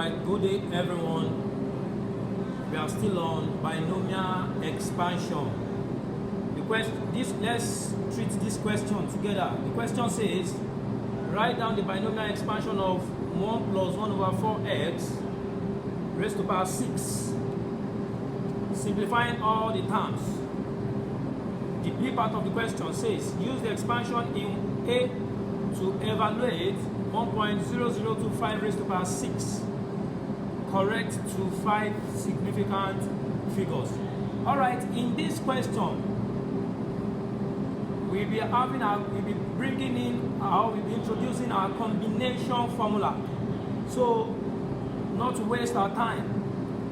Alright, good day everyone. We are still on binomial expansion. Let's treat this question together. The question says, write down the binomial expansion of 1 plus 1 over 4x raised to the power 6. Simplifying all the terms. The B part of the question says, use the expansion in A to evaluate 1.0025 raised to the power 6. Correct to 5 significant figures. Alright, in this question, we'll be introducing our combination formula. So, not to waste our time,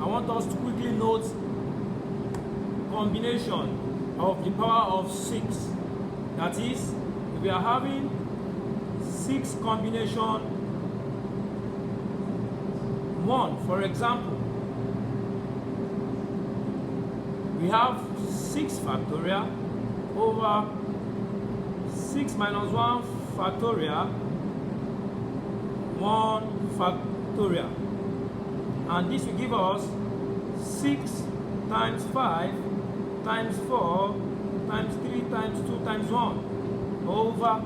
I want us to quickly note combination of the power of 6. That is, if we are having 6 combination 1, for example, we have 6 factorial over 6 minus 1 factorial 1 factorial, and this will give us 6 times 5 times 4 times 3 times 2 times 1 over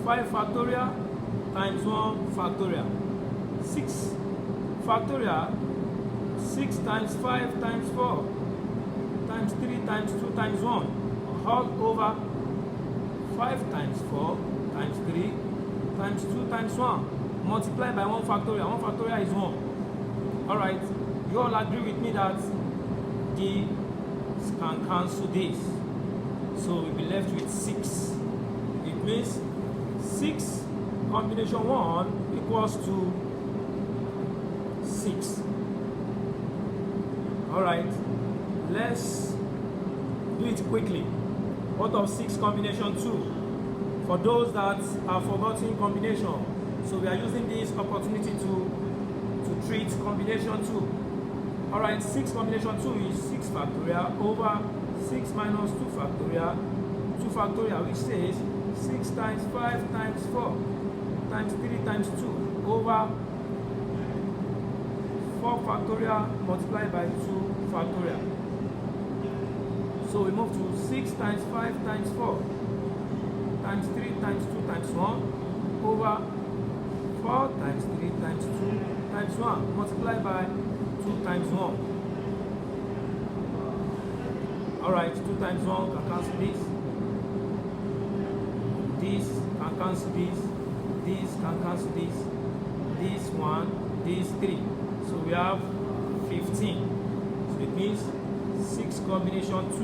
5 factorial times 1 factorial. 6 factorial, 6 times 5 times 4 times 3 times 2 times 1 all over 5 times 4 times 3 times 2 times 1 multiplied by 1 factorial. 1 factorial is 1. Alright, you all agree with me that these can cancel this, so we'll be left with 6. It means 6 combination 1 equals to 6. Alright, let's do it quickly. What of 6 combination 2? For those that have forgotten combination, so we are using this opportunity to treat combination 2. Alright, 6 combination 2 is 6 factorial over 6 minus 2 factorial, 2 factorial, which says 6 times 5 times 4 times 3 times 2 over 4 factorial multiplied by 2 factorial. So we move to 6 times 5 times 4 times 3 times 2 times 1 over 4 times 3 times 2 times 1 multiplied by 2 times 1. Alright, 2 times 1 can cancel this. This can cancel this. This can cancel this. This 1, this 3. So we have 15. So it means 6 combination 2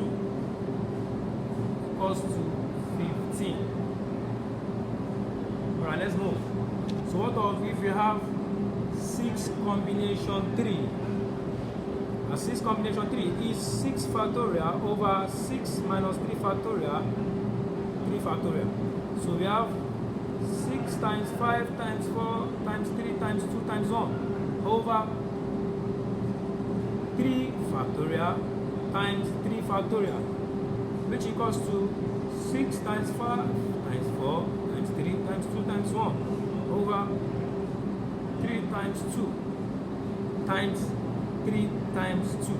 equals to 15. Alright, let's move. So what of if you have 6 combination 3? 6 combination 3 is 6 factorial over 6 minus 3 factorial, 3 factorial. So we have 6 times 5 times 4 times 3 times 2 times 1 over 3 factorial times 3 factorial, which equals to 6 times 5 times 4 times 3 times 2 times 1 over 3 times 2 times 3 times 2.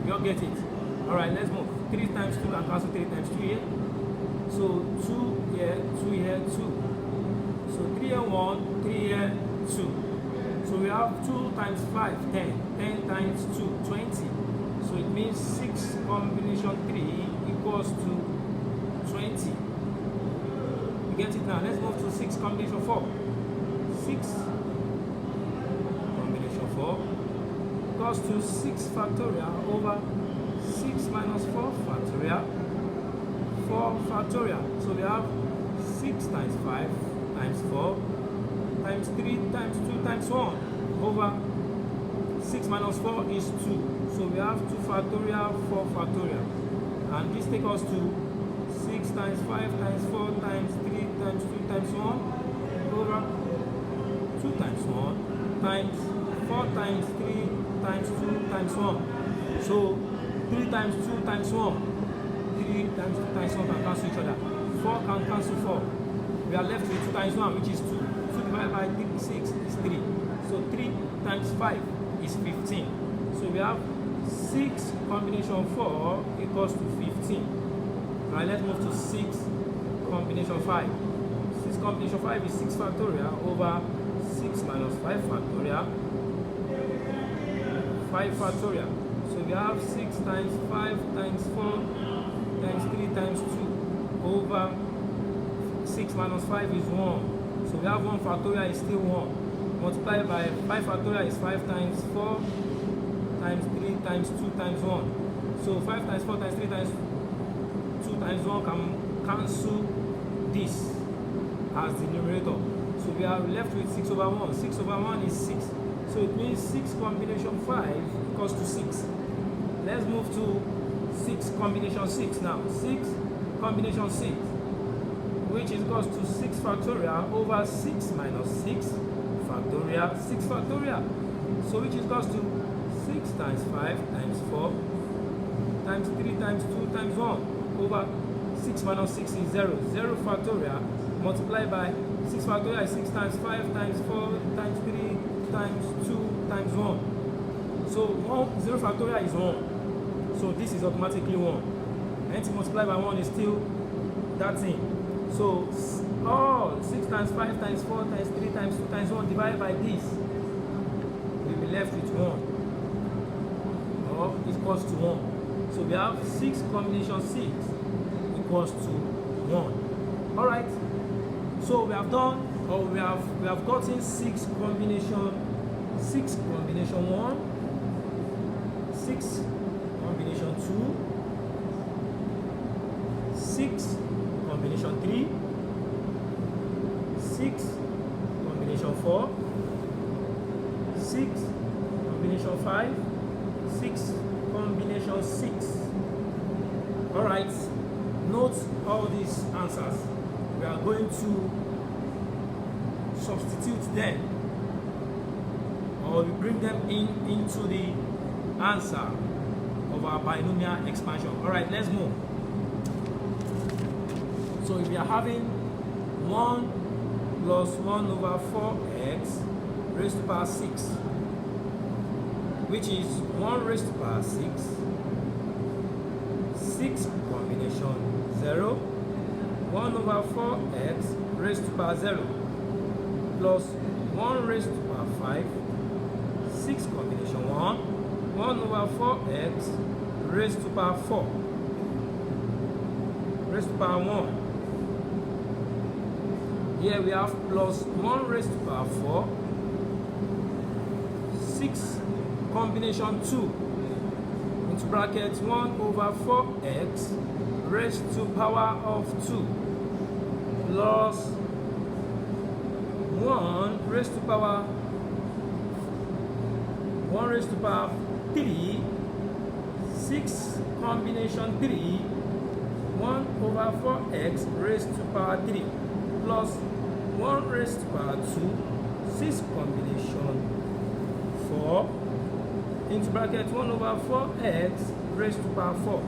You all get it? Alright, let's move. 3 times 2 can cancel 3 times 2 here. So 2 here, 2 here, 2. So 3 here 1, 3 here 2. So we have 2 times 5, 10. 10 times 2, 20. So it means 6 combination 3 equals to 20. You get it now? Let's move to 6 combination 4. 6 combination 4 equals to 6 factorial over 6 minus 4 factorial, 4 factorial. So we have 6 times 5 times 4 times 3 times 2 times 1 over 6 minus 4 is 2. So we have 2 factorial, 4 factorial. And this takes us to 6 times 5 times 4 times 3 times 2 times 1 over 2 times 1 times 4 times 3 times 2 times 1. So 3 times 2 times 1. 3 times 2 times 1 can cancel each other. 4 can cancel 4. We are left with 2 times 1, which is 2. 2 divided by 6 is 3. times 5 is 15. So we have 6 combination 4 equals to 15. Alright, let's move to 6 combination 5. 6 combination 5 is 6 factorial over 6 minus 5 factorial. 5 factorial. So we have 6 times 5 times 4 times 3 times 2 over 6 minus 5 is 1. So we have 1 factorial is still 1. Multiplied by 5 factorial is 5 times 4 times 3 times 2 times 1. So 5 times 4 times 3 times 2 times 1 can cancel this as the numerator. So we are left with 6 over 1. 6 over 1 is 6. So it means 6 combination 5 equals to 6. Let's move to 6 combination 6 now. 6 combination 6, which is equals to 6 factorial over 6 minus 6 factorial, 6 factorial. So which is equals to 6 times 5 times 4 times 3 times 2 times 1 over 6 minus 6 is 0. 0 factorial multiplied by 6 factorial is 6 times 5 times 4 times 3 times 2 times 1. So 0 factorial is 1. So this is automatically 1. Anything multiplied by 1 is still that thing. So all 6 times 5 times 4 times 3 times 2 times 1 divided by this, we'll be left with 1. Or it equals to 1. So we have 6 combination 6 equals to 1. Alright. So we have done, or we have gotten 6 combination 1, 6 combination 2, 6 combination 3, 6 combination 4, 6 combination 5, 6 combination 6. Alright, note all these answers. We are going to substitute them, or we bring them into the answer of our binomial expansion. Alright, let's move. So if we are having 1 plus 1 over 4x raised to power 6, which is 1 raised to power 6, 6 combination 0, 1 over 4x raised to power 0, plus 1 raised to power 5, 6 combination 1, 1 over 4x raised to power 4, raised to power 1. Here we have plus 1 raised to power 4, 6 combination 2, into brackets 1 over 4x raised to power of 2, plus 1 raised to power 3, 6 combination 3, 1 over 4x raised to power 3, plus 1 raised to power 2, 6 combination 4, into bracket 1 over 4x raised to power 4,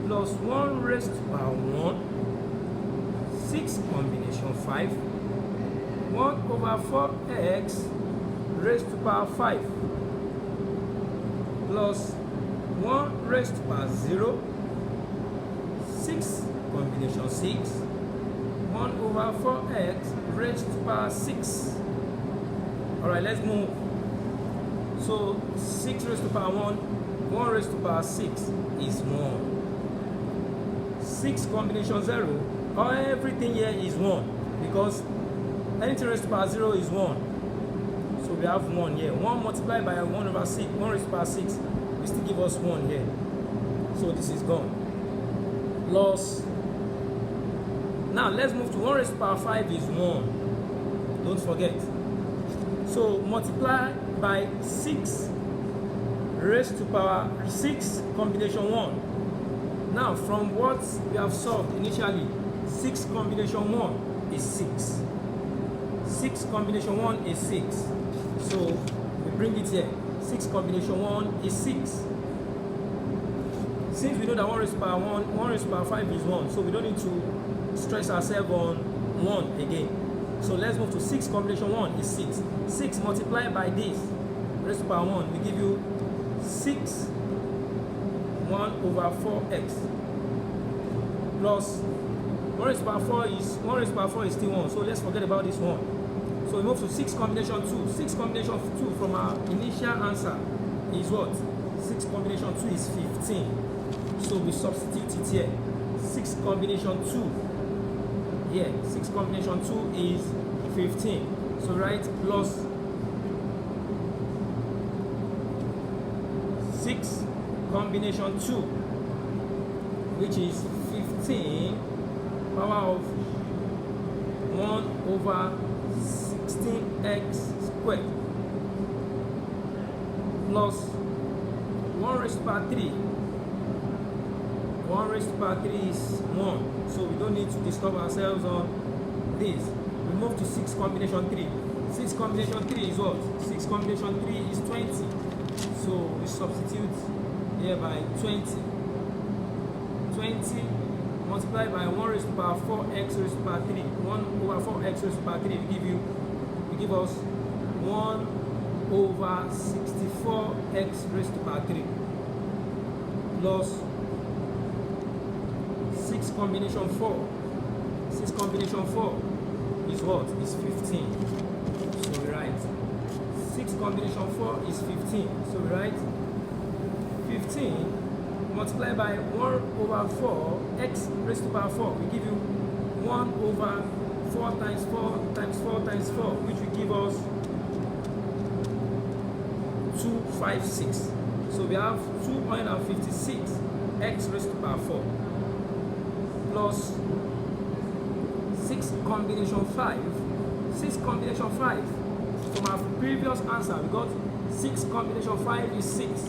plus 1 raised to power 1, 6 combination 5, 1 over 4x raised to power 5, plus 1 raised to power 0, 6 combination 6, 1 over 4x raised to power 6. Alright, let's move. So 6 raised to power 1, 1 raised to power 6 is 1. 6 combination 0, everything here is 1, because anything raised to power 0 is 1. So we have 1 here. 1 multiplied by 1 over 6, 1 raised to power 6, will still give us 1 here. So this is gone. Plus, now let's move to 1 raised to power 5 is 1. Don't forget. So multiply by 6 raised to power 6 combination 1. Now from what we have solved initially, 6 combination 1 is 6. 6 combination 1 is 6. So we bring it here. 6 combination 1 is 6. Since we know that 1 raised to power 1, 1 raised to power 5 is 1, so we don't need to stress ourselves on 1 again. So let's move to 6 combination 1 is 6. 6 multiplied by this raised to the power 1 will give you 6 1 over 4x plus 1 raised to the power 4 is 1 raised to the power 4 is still 1. So let's forget about this one. So we move to 6 combination 2. 6 combination 2 from our initial answer is what? 6 combination 2 is 15. So we substitute it here. 6 combination 2 here. 6 combination 2 is 15. So write plus 6 combination 2, which is 15 power of 1 over 16x squared plus 1 raised to the power 3. 1 raised to the power 3 is 1. So we don't need to disturb ourselves on this. We move to 6 combination 3. 6 combination 3 is what? 6 combination 3 is 20. So we substitute here by 20. 20 multiplied by 1 raised to the power 4x raised to the power 3. 1 over 4x raised to the power 3 will give us 1 over 64x raised to the power 3 plus 6 combination 4. 6 combination 4 is what? Is 15. So we write 6 combination 4 is 15. So we write 15 multiplied by 1 over 4 x raised to the power 4 will give you 1 over 4 times 4 times 4 times 4, which will give us 256. So we have 256 x raised to the power 4 plus 6 combination 5. 6 combination 5. From our previous answer, we got 6 combination 5 is 6.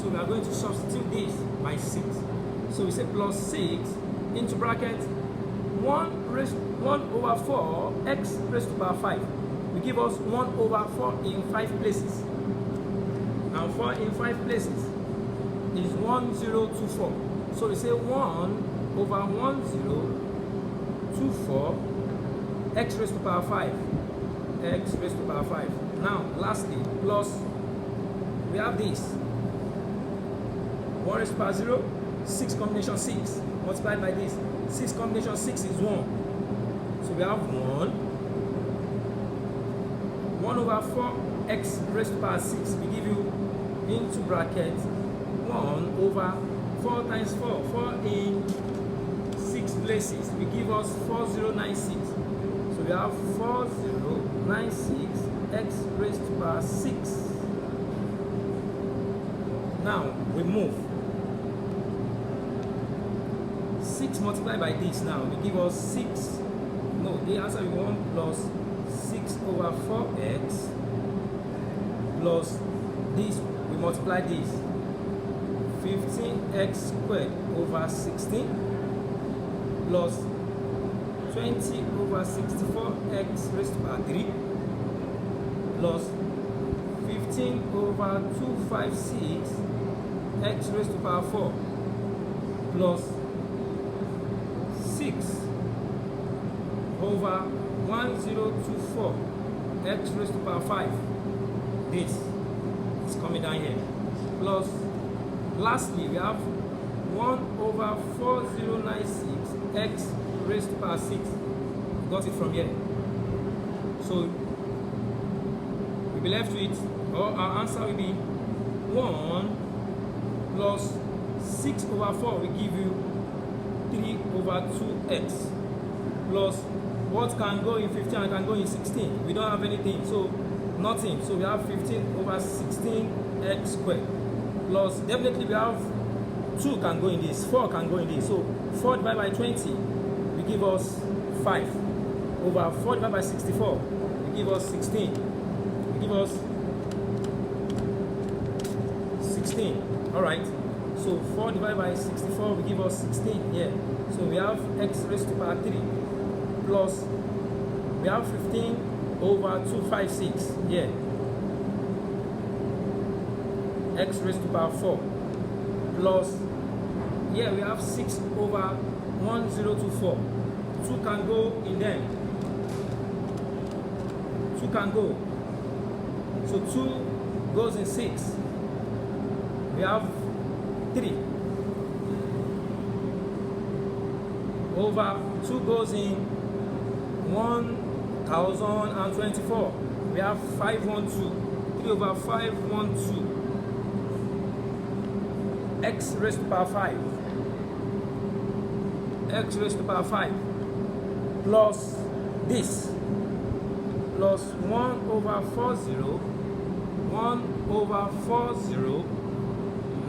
So we are going to substitute this by 6. So we say plus 6 into bracket 1 over 4 x raised to the power 5 will give us 1 over 4 in 5 places. And 4 in 5 places is 1024. So we say 1 over 1024 x raised to the power 5. X raised to the power 5. Now, lastly, plus we have this 1 raised to the power 0, 6 combination 6 multiplied by this. 6 combination 6 is 1. So we have 1 over 4 x raised to the power 6 will give you into bracket 1 over 4 times 4. 4 in 6 places will give us 4096. So we have 4096 x raised to the power 6. Now we move 6 multiplied by this now will give us 6. No, the answer will be 1 plus 6 over 4x plus this, we multiply this 15x squared over 16 plus 20 over 64x raised to the power 3 plus 15 over 256 x raised to the power 4 plus 6 over 1024 x raised to the power 5. This is coming down here. Plus, lastly, we have 1 over 4096 x raised to the power 6. We got it from here. So, we'll be left with, or our answer will be 1 plus 6 over 4 will give you 3 over 2x plus what can go in 15 and can go in 16. We don't have anything, so nothing. So we have 15 over 16x squared plus definitely we have 2 can go in this, 4 can go in this. So 4 divided by 20 will give us 5 over 4 divided by 64 will give us 16. Will give us 16. Alright. So 4 divided by 64 will give us 16 here. So we have x raised to the power 3 plus we have 15 over 256 here. X raised to the power 4 plus here we have 6 over 1024. 2 can go in them. 2 can go. So 2 goes in 6. We have 3. Over 2 goes in 1024. We have 512. 3 over 512. X raised to the power 5. X raised to the power 5. Plus this. Plus 1 over 40. 1 over 40.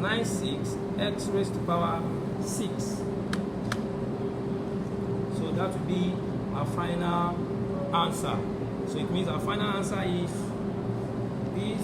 96. X raised to the power 6. So that will be our final answer. So it means our final answer is this.